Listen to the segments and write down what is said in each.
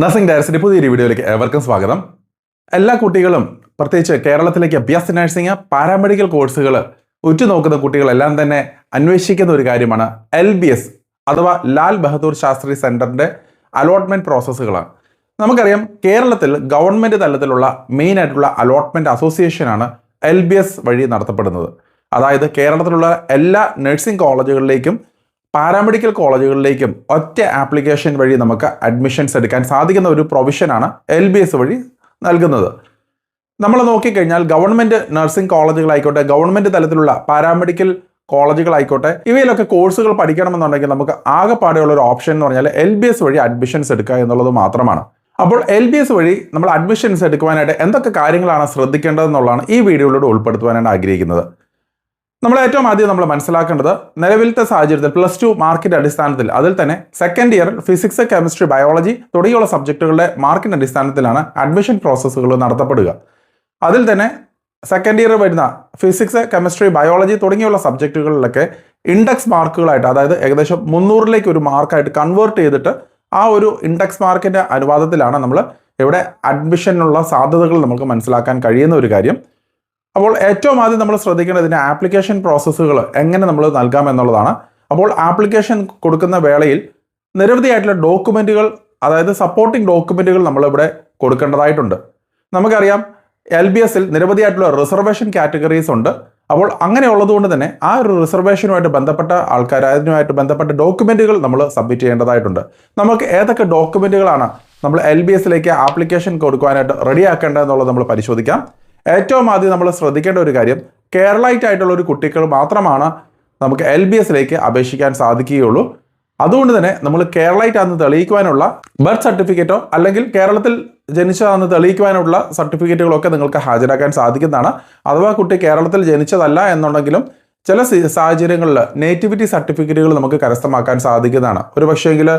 Nursing ഡയറക്ടറിന്റെ പുതിയൊരു വീഡിയോയിലേക്ക് ഏവർക്കും സ്വാഗതം. എല്ലാ കുട്ടികളും പ്രത്യേകിച്ച് കേരളത്തിലേക്ക് അഭ്യാസ നഴ്സിംഗ് പാരാമെഡിക്കൽ കോഴ്സുകൾ ഉറ്റുനോക്കുന്ന കുട്ടികളെല്ലാം തന്നെ അന്വേഷിക്കുന്ന ഒരു കാര്യമാണ് LBS അഥവാ ലാൽ ബഹദൂർ ശാസ്ത്രി സെന്ററിന്റെ അലോട്ട്മെന്റ് പ്രോസസ്സുകളാണ്. നമുക്കറിയാം, കേരളത്തിൽ ഗവൺമെന്റ് തലത്തിലുള്ള മെയിൻ ആയിട്ടുള്ള അലോട്ട്മെന്റ് അസോസിയേഷനാണ് LBS വഴി നടത്തപ്പെടുന്നത്. അതായത് കേരളത്തിലുള്ള എല്ലാ നഴ്സിംഗ് കോളേജുകളിലേക്കും പാരാമെഡിക്കൽ കോളേജുകളിലേക്കും ഒറ്റ ആപ്ലിക്കേഷൻ വഴി നമുക്ക് അഡ്മിഷൻസ് എടുക്കാൻ സാധിക്കുന്ന ഒരു പ്രൊവിഷനാണ് LBS വഴി നൽകുന്നത്. നമ്മൾ നോക്കിക്കഴിഞ്ഞാൽ ഗവൺമെൻറ് നഴ്സിംഗ് കോളേജുകളായിക്കോട്ടെ, ഗവൺമെൻറ് തലത്തിലുള്ള പാരാമെഡിക്കൽ കോളേജുകളായിക്കോട്ടെ, ഇവയിലൊക്കെ കോഴ്സുകൾ പഠിക്കണമെന്നുണ്ടെങ്കിൽ നമുക്ക് ആകെപ്പാടെയുള്ള ഒരു ഓപ്ഷൻ എന്ന് പറഞ്ഞാൽ LBS വഴി അഡ്മിഷൻസ് എടുക്കുക എന്നുള്ളത് മാത്രമാണ്. അപ്പോൾ LBS വഴി നമ്മൾ അഡ്മിഷൻസ് എടുക്കുവാനായിട്ട് എന്തൊക്കെ കാര്യങ്ങളാണ് ശ്രദ്ധിക്കേണ്ടതെന്നുള്ളതാണ് ഈ വീഡിയോയിലൂടെ ഉൾപ്പെടുത്തുവാനാണ് ആഗ്രഹിക്കുന്നത്. നമ്മൾ ഏറ്റവും ആദ്യം നമ്മൾ മനസ്സിലാക്കേണ്ടത്, നിലവിലത്തെ സാഹചര്യത്തിൽ +2 മാർക്കിന്റെ അടിസ്ഥാനത്തിൽ, അതിൽ തന്നെ second year physics, chemistry, biology തുടങ്ങിയുള്ള സബ്ജക്റ്റുകളുടെ മാർക്കിന്റെ അടിസ്ഥാനത്തിലാണ് അഡ്മിഷൻ പ്രോസസ്സുകൾ നടത്തപ്പെടുക. അതിൽ തന്നെ സെക്കൻഡ് ഇയർ വരുന്ന ഫിസിക്സ്, കെമിസ്ട്രി, ബയോളജി തുടങ്ങിയുള്ള സബ്ജക്റ്റുകളിലൊക്കെ ഇൻഡെക്സ് മാർക്കുകളായിട്ട്, അതായത് ഏകദേശം 300ലേക്ക് ഒരു മാർക്കായിട്ട് കൺവേർട്ട് ചെയ്തിട്ട് ആ ഒരു ഇൻഡെക്സ് മാർക്കിന്റെ അനുപാതത്തിലാണ് നമ്മൾ ഇവിടെ അഡ്മിഷനുള്ള സാധ്യതകൾ നമുക്ക് മനസ്സിലാക്കാൻ കഴിയുന്ന ഒരു കാര്യം. അപ്പോൾ ഏറ്റവും ആദ്യം നമ്മൾ ശ്രദ്ധിക്കേണ്ടത് ഇതിൻ്റെ ആപ്ലിക്കേഷൻ പ്രോസസ്സുകൾ എങ്ങനെ നമ്മൾ നൽകാം എന്നുള്ളതാണ്. അപ്പോൾ ആപ്ലിക്കേഷൻ കൊടുക്കുന്ന വേളയിൽ നിരവധിയായിട്ടുള്ള ഡോക്യുമെൻറ്റുകൾ, അതായത് സപ്പോർട്ടിംഗ് ഡോക്യുമെൻറ്റുകൾ നമ്മളിവിടെ കൊടുക്കേണ്ടതായിട്ടുണ്ട്. നമുക്കറിയാം, LBSൽ നിരവധിയായിട്ടുള്ള റിസർവേഷൻ കാറ്റഗറീസ് ഉണ്ട്. അപ്പോൾ അങ്ങനെയുള്ളതുകൊണ്ട് തന്നെ ആ ഒരു റിസർവേഷനുമായിട്ട് ബന്ധപ്പെട്ട ആൾക്കാർ, അതിനുമായിട്ട് ബന്ധപ്പെട്ട ഡോക്യുമെൻറ്റുകൾ നമ്മൾ സബ്മിറ്റ് ചെയ്യേണ്ടതായിട്ടുണ്ട്. നമുക്ക് ഏതൊക്കെ ഡോക്യുമെൻറ്റുകളാണ് നമ്മൾ LBSലേക്ക് ആപ്ലിക്കേഷൻ കൊടുക്കുവാനായിട്ട് റെഡിയാക്കേണ്ടതെന്നുള്ളത് നമ്മൾ പരിശോധിക്കാം. ഏറ്റവും ആദ്യം നമ്മൾ ശ്രദ്ധിക്കേണ്ട ഒരു കാര്യം, കേരളൈറ്റ് ആയിട്ടുള്ള ഒരു കുട്ടികൾ മാത്രമാണ് നമുക്ക് LBSലേക്ക് അപേക്ഷിക്കാൻ സാധിക്കുകയുള്ളൂ. അതുകൊണ്ട് തന്നെ നമ്മൾ കേരളൈറ്റ് ആണെന്ന് തെളിയിക്കുവാനുള്ള ബർത്ത് സർട്ടിഫിക്കറ്റോ അല്ലെങ്കിൽ കേരളത്തിൽ ജനിച്ചതാണെന്ന് തെളിയിക്കുവാനുള്ള സർട്ടിഫിക്കറ്റുകളൊക്കെ നിങ്ങൾക്ക് ഹാജരാക്കാൻ സാധിക്കുന്നതാണ്. അഥവാ കുട്ടി കേരളത്തിൽ ജനിച്ചതല്ല എന്നുണ്ടെങ്കിലും ചില സാഹചര്യങ്ങളിൽ നേറ്റിവിറ്റി സർട്ടിഫിക്കറ്റുകൾ നമുക്ക് കരസ്ഥമാക്കാൻ സാധിക്കുന്നതാണ്. ഒരു പക്ഷേങ്കിൽ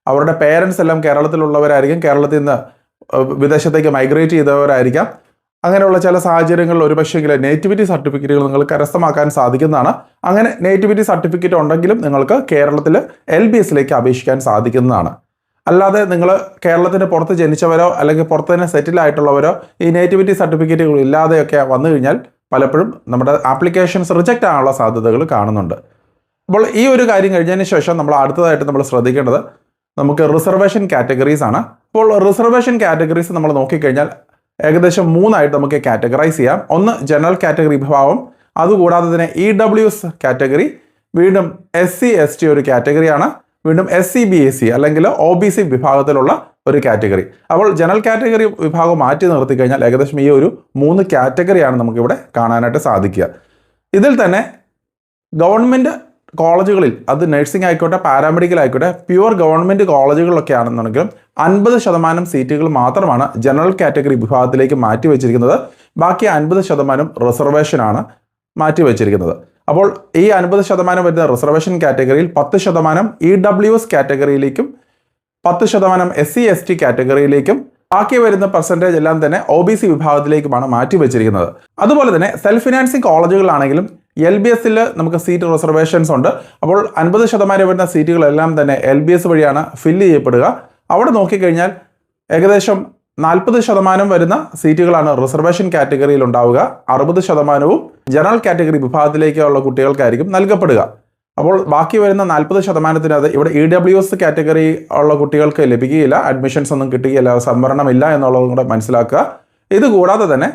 അവരുടെ പേരൻസ് എല്ലാം കേരളത്തിലുള്ളവരായിരിക്കും, കേരളത്തിൽ നിന്ന് വിദേശത്തേക്ക് മൈഗ്രേറ്റ് ചെയ്തവരായിരിക്കാം. അങ്ങനെയുള്ള ചില സാഹചര്യങ്ങളിൽ ഒരു പക്ഷേങ്കിൽ നേറ്റിവിറ്റി സർട്ടിഫിക്കറ്റുകൾ നിങ്ങൾ കരസ്ഥമാക്കാൻ സാധിക്കുന്നതാണ്. അങ്ങനെ നേറ്റിവിറ്റി സർട്ടിഫിക്കറ്റ് ഉണ്ടെങ്കിലും നിങ്ങൾക്ക് കേരളത്തിൽ LBSലേക്ക് അപേക്ഷിക്കാൻ സാധിക്കുന്നതാണ്. അല്ലാതെ നിങ്ങൾ കേരളത്തിന് പുറത്ത് ജനിച്ചവരോ അല്ലെങ്കിൽ പുറത്ത് തന്നെ സെറ്റിൽ ആയിട്ടുള്ളവരോ ഈ നേറ്റിവിറ്റി സർട്ടിഫിക്കറ്റുകൾ ഇല്ലാതെയൊക്കെ വന്നു കഴിഞ്ഞാൽ പലപ്പോഴും നമ്മുടെ ആപ്ലിക്കേഷൻസ് റിജക്റ്റ് ആകാനുള്ള സാധ്യതകൾ കാണുന്നുണ്ട്. അപ്പോൾ ഈ ഒരു കാര്യം കഴിഞ്ഞതിന് ശേഷം നമ്മൾ അടുത്തതായിട്ട് നമ്മൾ ശ്രദ്ധിക്കേണ്ടത് നമുക്ക് റിസർവേഷൻ കാറ്റഗറീസ് ആണ്. അപ്പോൾ റിസർവേഷൻ കാറ്റഗറീസ് നമ്മൾ നോക്കിക്കഴിഞ്ഞാൽ ഏകദേശം 3 നമുക്ക് കാറ്റഗറൈസ് ചെയ്യാം. ഒന്ന് ജനറൽ കാറ്റഗറി വിഭാഗം, അതുകൂടാതെ തന്നെ EWS കാറ്റഗറി, വീണ്ടും SC ST ഒരു കാറ്റഗറിയാണ്, വീണ്ടും SC BSc അല്ലെങ്കിൽ OBC വിഭാഗത്തിലുള്ള ഒരു കാറ്റഗറി. അപ്പോൾ ജനറൽ കാറ്റഗറി വിഭാഗം മാറ്റി നിർത്തി കഴിഞ്ഞാൽ ഏകദേശം ഈ ഒരു 3 കാറ്റഗറിയാണ് നമുക്കിവിടെ കാണാനായിട്ട് സാധിക്കുക. ഇതിൽ തന്നെ ഗവൺമെൻറ് കോളേജുകളിൽ, അത് നഴ്സിംഗ് ആയിക്കോട്ടെ പാരാമെഡിക്കൽ ആയിക്കോട്ടെ, പ്യുവർ ഗവൺമെൻറ് കോളേജുകളിലൊക്കെ ആണെന്നുണ്ടെങ്കിലും 50% സീറ്റുകൾ മാത്രമാണ് ജനറൽ കാറ്റഗറി വിഭാഗത്തിലേക്ക് മാറ്റി വെച്ചിരിക്കുന്നത്. ബാക്കി 50% റിസർവേഷനാണ് മാറ്റി വെച്ചിരിക്കുന്നത്. അപ്പോൾ ഈ 50% വരുന്ന റിസർവേഷൻ കാറ്റഗറിയിൽ 10% EWS കാറ്റഗറിയിലേക്കും 10% SC ST കാറ്റഗറിയിലേക്കും ബാക്കി വരുന്ന പെർസെൻറ്റേജ് എല്ലാം തന്നെ OBC വിഭാഗത്തിലേക്കുമാണ് മാറ്റി വെച്ചിരിക്കുന്നത്. അതുപോലെ തന്നെ സെൽഫ് ഫിനാൻസിങ് കോളേജുകളിലാണെങ്കിലും LBSൽ നമുക്ക് സീറ്റ് റിസർവേഷൻസ് ഉണ്ട്. അപ്പോൾ 50% വരുന്ന സീറ്റുകളെല്ലാം തന്നെ LBS വഴിയാണ് ഫില്ല് ചെയ്യപ്പെടുക. അവിടെ നോക്കിക്കഴിഞ്ഞാൽ ഏകദേശം 40% വരുന്ന സീറ്റുകളാണ് റിസർവേഷൻ കാറ്റഗറിയിൽ ഉണ്ടാവുക. 60% ജനറൽ കാറ്റഗറി വിഭാഗത്തിലേക്കുള്ള കുട്ടികൾക്കായിരിക്കും നൽകപ്പെടുക. അപ്പോൾ ബാക്കി വരുന്ന 40%-ത്തിനകത്ത് ഇവിടെ EWS കാറ്റഗറി ഉള്ള കുട്ടികൾക്ക് ലഭിക്കുകയില്ല, അഡ്മിഷൻസ് ഒന്നും കിട്ടുകയില്ല, സംവരണമില്ല എന്നുള്ളതും കൂടെ മനസ്സിലാക്കുക. ഇതുകൂടാതെ തന്നെ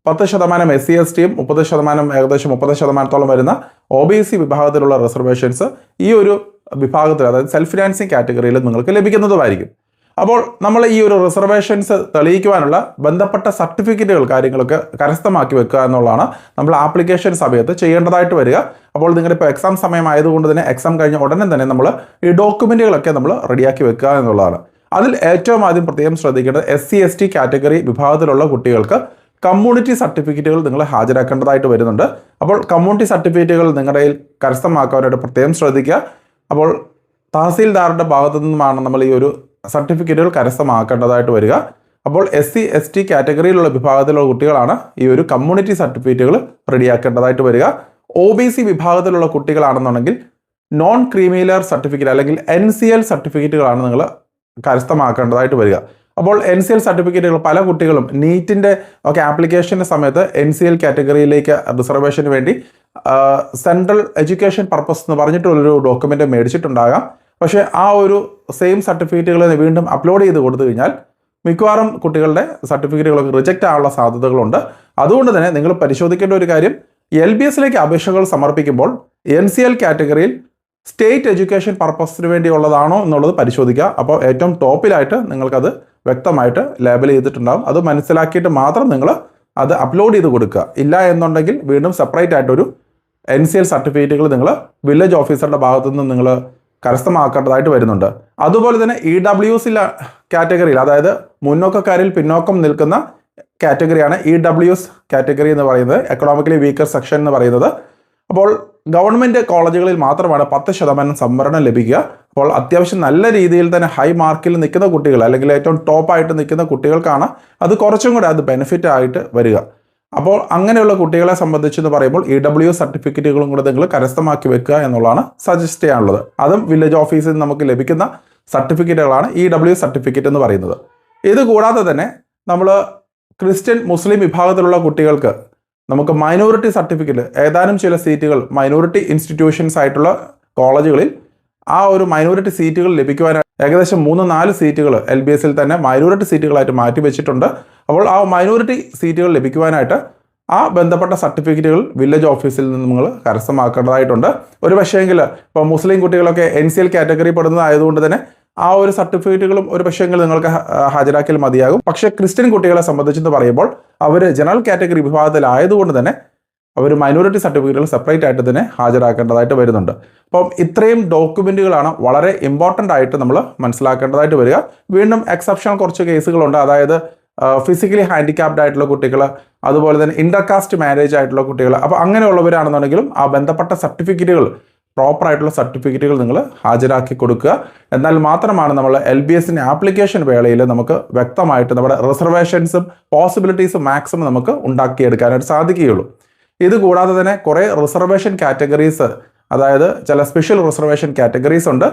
10% SC STയും 30%, ഏകദേശം 30%-ത്തോളം വരുന്ന OBC വിഭാഗത്തിലുള്ള റിസർവേഷൻസ് ഈ ഒരു വിഭാഗത്തിൽ, അതായത് സെൽഫ് ഫിനാൻസിങ് കാറ്റഗറിയിൽ നിങ്ങൾക്ക് ലഭിക്കുന്നതുമായിരിക്കും. അപ്പോൾ നമ്മൾ ഈ ഒരു റിസർവേഷൻസ് തെളിയിക്കുവാനുള്ള ബന്ധപ്പെട്ട സർട്ടിഫിക്കറ്റുകൾ കാര്യങ്ങളൊക്കെ കരസ്ഥമാക്കി വെക്കുക എന്നുള്ളതാണ് നമ്മൾ ആപ്ലിക്കേഷൻ സമയത്ത് ചെയ്യേണ്ടതായിട്ട് വരിക. അപ്പോൾ നിങ്ങളിപ്പോൾ എക്സാം സമയമായതുകൊണ്ട് തന്നെ എക്സാം കഴിഞ്ഞ ഉടനെ തന്നെ നമ്മൾ ഈ ഡോക്യുമെൻറ്റുകളൊക്കെ നമ്മൾ റെഡിയാക്കി വെക്കുക എന്നുള്ളതാണ്. അതിൽ ഏറ്റവും ആദ്യം പ്രത്യേകം ശ്രദ്ധിക്കേണ്ടത് SC ST കാറ്റഗറി വിഭാഗത്തിലുള്ള കുട്ടികൾക്ക് കമ്മ്യൂണിറ്റി സർട്ടിഫിക്കറ്റുകൾ നിങ്ങൾ ഹാജരാക്കേണ്ടതായിട്ട് വരുന്നുണ്ട്. അപ്പോൾ കമ്മ്യൂണിറ്റി സർട്ടിഫിക്കറ്റുകൾ നിങ്ങളുടെ കയ്യിൽ കരസ്ഥമാക്കാനായിട്ട് പ്രത്യേകം ശ്രദ്ധിക്കുക. അപ്പോൾ തഹസീൽദാറുടെ ഭാഗത്തു നിന്നുമാണ് നമ്മൾ ഈ ഒരു സർട്ടിഫിക്കറ്റുകൾ കരസ്ഥമാക്കേണ്ടതായിട്ട് വരിക. അപ്പോൾ SC ST കാറ്റഗറിയിലുള്ള വിഭാഗത്തിലുള്ള കുട്ടികളാണ് ഈ ഒരു കമ്മ്യൂണിറ്റി സർട്ടിഫിക്കറ്റുകൾ റെഡിയാക്കേണ്ടതായിട്ട് വരിക. OBC വിഭാഗത്തിലുള്ള കുട്ടികളാണെന്നുണ്ടെങ്കിൽ നോൺ ക്രീമിലെയർ സർട്ടിഫിക്കറ്റ് അല്ലെങ്കിൽ NCL സർട്ടിഫിക്കറ്റുകളാണ് നിങ്ങൾ കരസ്ഥമാക്കേണ്ടതായിട്ട് വരിക. അപ്പോൾ NCL സർട്ടിഫിക്കറ്റുകൾ പല കുട്ടികളും നീറ്റിൻ്റെ ഒക്കെ ആപ്ലിക്കേഷൻ്റെ സമയത്ത് NCL കാറ്റഗറിയിലേക്ക് റിസർവേഷന് വേണ്ടി സെൻട്രൽ എഡ്യൂക്കേഷൻ പർപ്പസ് എന്ന് പറഞ്ഞിട്ടുള്ളൊരു ഡോക്യുമെൻ്റ് മേടിച്ചിട്ടുണ്ടാകാം. പക്ഷേ ആ ഒരു സെയിം സർട്ടിഫിക്കറ്റുകൾ വീണ്ടും അപ്ലോഡ് ചെയ്ത് കൊടുത്തു കഴിഞ്ഞാൽ മിക്കവാറും കുട്ടികളുടെ സർട്ടിഫിക്കറ്റുകളൊക്കെ റിജക്റ്റ് ആവാനുള്ള സാധ്യതകളുണ്ട്. അതുകൊണ്ട് തന്നെ നിങ്ങൾ പരിശോധിക്കേണ്ട ഒരു കാര്യം, LBSലേക്ക് അപേക്ഷകൾ സമർപ്പിക്കുമ്പോൾ NCL കാറ്റഗറിയിൽ സ്റ്റേറ്റ് എഡ്യൂക്കേഷൻ പർപ്പസിന് വേണ്ടിയുള്ളതാണോ എന്നുള്ളത് പരിശോധിക്കുക. അപ്പോൾ ഏറ്റവും ടോപ്പിലായിട്ട് നിങ്ങൾക്കത് വ്യക്തമായിട്ട് ലേബൽ ചെയ്തിട്ടുണ്ടാകും. അത് മനസ്സിലാക്കിയിട്ട് മാത്രം നിങ്ങൾ അത് അപ്ലോഡ് ചെയ്ത് കൊടുക്കുക. ഇല്ല എന്നുണ്ടെങ്കിൽ വീണ്ടും സെപ്പറേറ്റ് ആയിട്ടൊരു NCL സർട്ടിഫിക്കറ്റുകൾ നിങ്ങൾ വില്ലേജ് ഓഫീസറുടെ ഭാഗത്തു നിന്ന് നിങ്ങൾ കരസ്ഥമാക്കേണ്ടതായിട്ട് വരുന്നുണ്ട്. അതുപോലെ തന്നെ EWS കാറ്റഗറിയിൽ, അതായത് മുന്നോക്കക്കാരിൽ പിന്നോക്കം നിൽക്കുന്ന കാറ്റഗറിയാണ് EWS കാറ്റഗറി എന്ന് പറയുന്നത്, എക്കണോമിക്കലി വീക്കർ സെക്ഷൻ എന്ന് പറയുന്നത്. അപ്പോൾ ഗവൺമെൻറ് കോളേജുകളിൽ മാത്രമാണ് 10% സംവരണം ലഭിക്കുക. അപ്പോൾ അത്യാവശ്യം നല്ല രീതിയിൽ തന്നെ ഹൈ മാർക്കിൽ നിൽക്കുന്ന കുട്ടികൾ, അല്ലെങ്കിൽ ഏറ്റവും ടോപ്പായിട്ട് നിൽക്കുന്ന കുട്ടികൾക്കാണ് അത് കുറച്ചും കൂടെ അത് ബെനിഫിറ്റ് ആയിട്ട് വരിക. അപ്പോൾ അങ്ങനെയുള്ള കുട്ടികളെ സംബന്ധിച്ചെന്ന് പറയുമ്പോൾ EWS സർട്ടിഫിക്കറ്റുകളും കൂടെ നിങ്ങൾ കരസ്ഥമാക്കി വെക്കുക എന്നുള്ളതാണ് സജസ്റ്റ് ചെയ്യാനുള്ളത്. അതും വില്ലേജ് ഓഫീസിൽ നിന്ന് നമുക്ക് ലഭിക്കുന്ന സർട്ടിഫിക്കറ്റുകളാണ് EWS സർട്ടിഫിക്കറ്റ് എന്ന് പറയുന്നത്. ഇത് കൂടാതെ തന്നെ നമ്മൾ ക്രിസ്ത്യൻ മുസ്ലിം വിഭാഗത്തിലുള്ള കുട്ടികൾക്ക് നമുക്ക് മൈനോറിറ്റി സർട്ടിഫിക്കറ്റ്, ഏതാനും ചില സീറ്റുകൾ മൈനോറിറ്റി ഇൻസ്റ്റിറ്റ്യൂഷൻസ് ആയിട്ടുള്ള കോളേജുകളിൽ ആ ഒരു മൈനോറിറ്റി സീറ്റുകൾ ലഭിക്കുവാനായി ഏകദേശം 3-4 സീറ്റുകൾ LBSൽ തന്നെ മൈനോറിറ്റി സീറ്റുകളായിട്ട് മാറ്റി വെച്ചിട്ടുണ്ട്. അപ്പോൾ ആ മൈനോറിറ്റി സീറ്റുകൾ ലഭിക്കുവാനായിട്ട് ആ ബന്ധപ്പെട്ട സർട്ടിഫിക്കറ്റുകൾ വില്ലേജ് ഓഫീസിൽ നിന്ന് നിങ്ങൾ കരസ്ഥമാക്കേണ്ടതായിട്ടുണ്ട്. ഒരു പക്ഷേങ്കിൽ ഇപ്പോൾ മുസ്ലിം കുട്ടികളൊക്കെ NCL കാറ്റഗറി പെടുന്നതായതുകൊണ്ട് തന്നെ ആ ഒരു സർട്ടിഫിക്കറ്റുകളും ഒരു പക്ഷേങ്കിൽ നിങ്ങൾക്ക് ഹാജരാക്കിയാൽ മതിയാകും. പക്ഷേ ക്രിസ്ത്യൻ കുട്ടികളെ സംബന്ധിച്ചെന്ന് പറയുമ്പോൾ അവർ ജനറൽ കാറ്റഗറി വിഭാഗത്തിലായതുകൊണ്ട് തന്നെ അവർ മൈനോറിറ്റി സർട്ടിഫിക്കറ്റുകൾ സെപ്പറേറ്റ് ആയിട്ട് തന്നെ ഹാജരാക്കേണ്ടതായിട്ട് വരുന്നുണ്ട്. അപ്പം ഇത്രയും ഡോക്യുമെൻറ്റുകളാണ് വളരെ ഇമ്പോർട്ടൻ്റ് ആയിട്ട് നമ്മൾ മനസ്സിലാക്കേണ്ടതായിട്ട് വരിക. വീണ്ടും എക്സെപ്ഷണൽ കുറച്ച് കേസുകളുണ്ട്. അതായത് ഫിസിക്കലി ഹാൻഡിക്യാപ്ഡ് ആയിട്ടുള്ള കുട്ടികൾ, അതുപോലെ തന്നെ ഇൻ്റർകാസ്റ്റ് മാരേജ് ആയിട്ടുള്ള കുട്ടികൾ. അപ്പോൾ അങ്ങനെയുള്ളവരാണെന്നുണ്ടെങ്കിലും ആ ബന്ധപ്പെട്ട സർട്ടിഫിക്കറ്റുകൾ, പ്രോപ്പറായിട്ടുള്ള സർട്ടിഫിക്കറ്റുകൾ നിങ്ങൾ ഹാജരാക്കി കൊടുക്കുക. എന്നാൽ മാത്രമാണ് നമ്മൾ LBSൻ്റെ ആപ്ലിക്കേഷൻ വേളയിൽ നമുക്ക് വ്യക്തമായിട്ട് നമ്മുടെ റിസർവേഷൻസും പോസിബിലിറ്റീസും മാക്സിമം നമുക്ക് ഉണ്ടാക്കിയെടുക്കാനായിട്ട് സാധിക്കുകയുള്ളൂ. ഇത് കൂടാതെ തന്നെ കുറേ റിസർവേഷൻ കാറ്റഗറീസ്, അതായത് ചില സ്പെഷ്യൽ റിസർവേഷൻ കാറ്റഗറീസ് ഉണ്ട്.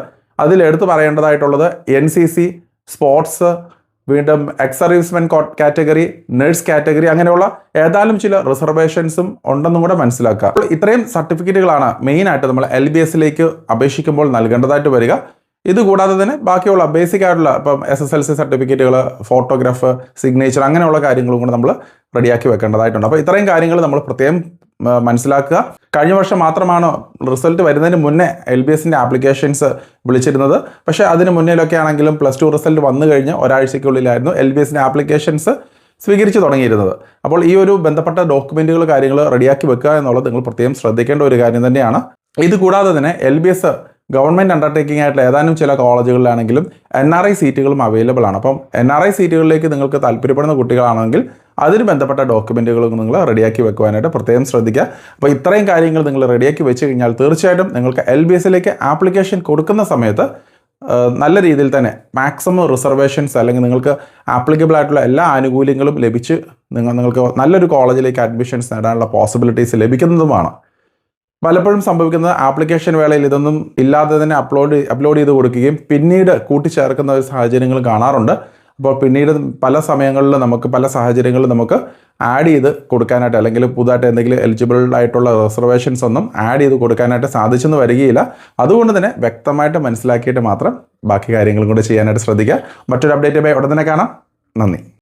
അതിൽ എടുത്തു പറയേണ്ടതായിട്ടുള്ളത് NCC, സ്പോർട്സ്, വീണ്ടും ex servicemen category, nurse category, അങ്ങനെയുള്ള ഏതാനും ചില റിസർവേഷൻസും ഉണ്ടെന്നും കൂടെ മനസ്സിലാക്കുക. അപ്പോൾ ഇത്രയും സർട്ടിഫിക്കറ്റുകളാണ് മെയിനായിട്ട് നമ്മൾ LBSലേക്ക് അപേക്ഷിക്കുമ്പോൾ നൽകേണ്ടതായിട്ട് വരിക. ഇത് കൂടാതെ തന്നെ ബാക്കിയുള്ള ബേസിക് ആയിട്ടുള്ള ഇപ്പം SSLC സർട്ടിഫിക്കറ്റുകൾ, ഫോട്ടോഗ്രാഫ്, സിഗ്നേച്ചർ, അങ്ങനെയുള്ള കാര്യങ്ങളും കൂടെ നമ്മൾ റെഡിയാക്കി വെക്കേണ്ടതായിട്ടുണ്ട്. അപ്പോൾ ഇത്രയും കാര്യങ്ങൾ നമ്മൾ പ്രത്യേകം മനസ്സിലാക്കുക. കഴിഞ്ഞ വർഷം മാത്രമാണ് റിസൾട്ട് വരുന്നതിന് മുന്നേ LBSൻ്റെ ആപ്ലിക്കേഷൻസ് വിളിച്ചിരുന്നത്. പക്ഷേ അതിന് മുന്നിലൊക്കെ ആണെങ്കിലും +2 റിസൾട്ട് വന്നു കഴിഞ്ഞ് ഒരാഴ്ചയ്ക്കുള്ളിലായിരുന്നു LBSൻ്റെ ആപ്ലിക്കേഷൻസ് സ്വീകരിച്ച് തുടങ്ങിയിരുന്നത്. അപ്പോൾ ഈ ഒരു ബന്ധപ്പെട്ട ഡോക്യുമെൻറ്റുകൾ, കാര്യങ്ങൾ റെഡിയാക്കി വെക്കുക എന്നുള്ളത് നിങ്ങൾ പ്രത്യേകം ശ്രദ്ധിക്കേണ്ട ഒരു കാര്യം തന്നെയാണ്. ഇത് കൂടാതെ തന്നെ LBS ഗവൺമെൻറ് അണ്ടർടേക്കിംഗ് ആയിട്ടുള്ള ഏതാനും ചില കോളേജുകളിലാണെങ്കിലും NRI സീറ്റുകളും അവൈലബിൾ ആണ്. അപ്പം NRI സീറ്റുകളിലേക്ക് നിങ്ങൾക്ക് താല്പര്യപ്പെടുന്ന കുട്ടികളാണെങ്കിൽ അതിന് ബന്ധപ്പെട്ട ഡോക്യുമെൻറ്റുകളും നിങ്ങൾ റെഡിയാക്കി വെക്കുവാനായിട്ട് പ്രത്യേകം ശ്രദ്ധിക്കുക. അപ്പോൾ ഇത്രയും കാര്യങ്ങൾ നിങ്ങൾ റെഡിയാക്കി വെച്ച് കഴിഞ്ഞാൽ തീർച്ചയായിട്ടും നിങ്ങൾക്ക് LBSലേക്ക് ആപ്ലിക്കേഷൻ കൊടുക്കുന്ന സമയത്ത് നല്ല രീതിയിൽ തന്നെ മാക്സിമം റിസർവേഷൻസ്, അല്ലെങ്കിൽ നിങ്ങൾക്ക് ആപ്ലിക്കബിൾ ആയിട്ടുള്ള എല്ലാ ആനുകൂല്യങ്ങളും ലഭിച്ച് നിങ്ങൾക്ക് നല്ലൊരു കോളേജിലേക്ക് അഡ്മിഷൻസ് നേടാനുള്ള പോസിബിലിറ്റീസ് ലഭിക്കുന്നതുമാണ്. പലപ്പോഴും സംഭവിക്കുന്നത് ആപ്ലിക്കേഷൻ വേളയിൽ ഇതൊന്നും ഇല്ലാതെ തന്നെ അപ്ലോഡ് ചെയ്ത് കൊടുക്കുകയും പിന്നീട് കൂട്ടിച്ചേർക്കുന്ന ഒരു സാഹചര്യങ്ങളും കാണാറുണ്ട്. അപ്പോൾ പിന്നീട് പല സമയങ്ങളിൽ നമുക്ക് പല സാഹചര്യങ്ങളിൽ നമുക്ക് ആഡ് ചെയ്ത് കൊടുക്കാനായിട്ട്, അല്ലെങ്കിൽ പുതുതായിട്ട് എന്തെങ്കിലും എലിജിബിൾ ആയിട്ടുള്ള റിസർവേഷൻസ് ഒന്നും ആഡ് ചെയ്ത് കൊടുക്കാനായിട്ട് സാധിച്ചെന്ന് വരികയില്ല. അതുകൊണ്ട് തന്നെ വ്യക്തമായിട്ട് മനസ്സിലാക്കിയിട്ട് മാത്രം ബാക്കി കാര്യങ്ങളും കൂടെ ചെയ്യാനായിട്ട് ശ്രദ്ധിക്കുക. മറ്റൊരു അപ്ഡേറ്റുമായി ഉടൻ തന്നെ കാണാം. നന്ദി.